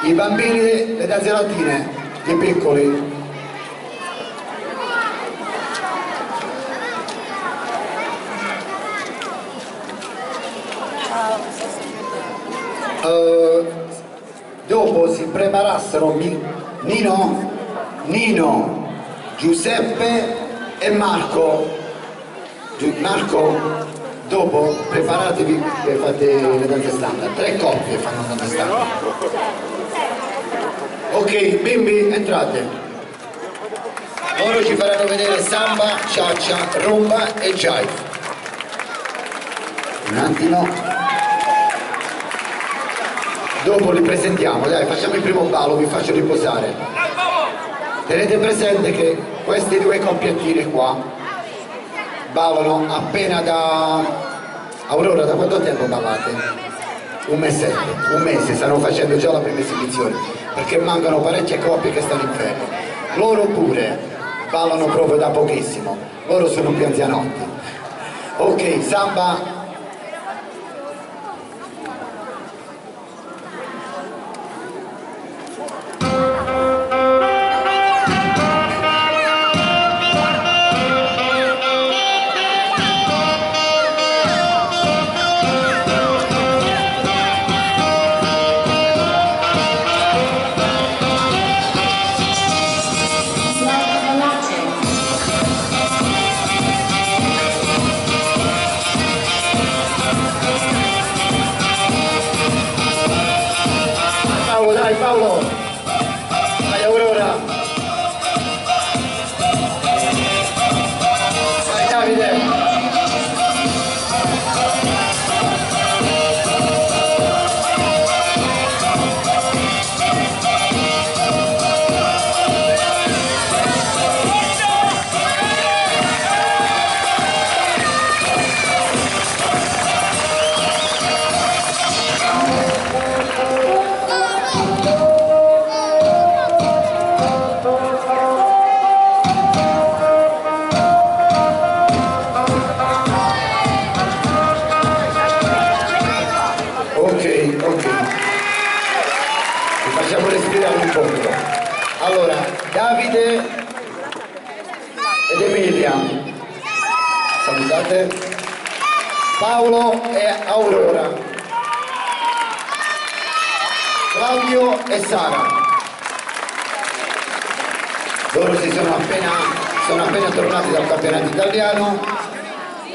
I bambini, le danze latine, i piccoli. Dopo si preparassero Nino, Giuseppe e Marco. Marco, dopo preparatevi e fate le danze standard. 3 coppie fanno danze standard. Ok, bimbi, entrate. Loro ci faranno vedere samba, cha-cha, rumba e jive. Un attimo. Dopo li presentiamo, dai, facciamo il primo ballo, vi faccio riposare. Tenete presente che questi 2 coppiettine qua ballano appena da... Aurora, da quanto tempo ballate? Un mese, stanno facendo già la prima esibizione, perché mancano parecchie coppie che stanno in ferro. Loro pure ballano proprio da pochissimo, loro sono più anzianotti. Ok, samba. Dai Paolo, dai Aurora, dai Davide. Ok, vi facciamo respirare un po'. Allora, Davide ed Emilia, salutate, Paolo e Aurora, Claudio e Sara. Loro sono appena tornati dal campionato italiano,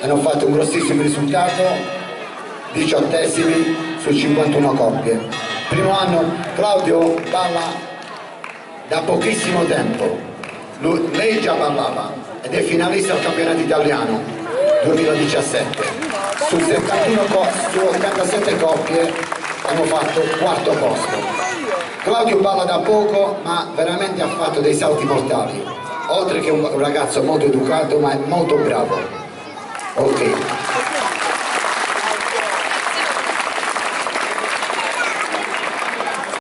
hanno fatto un grossissimo risultato, 18esimi su 51 coppie. Primo anno Claudio balla da pochissimo tempo, lei già ballava ed è finalista al campionato italiano 2017. Su 87 coppie hanno fatto 4° posto. Claudio balla da poco, ma veramente ha fatto dei salti mortali, oltre che un ragazzo molto educato, ma è molto bravo. Ok.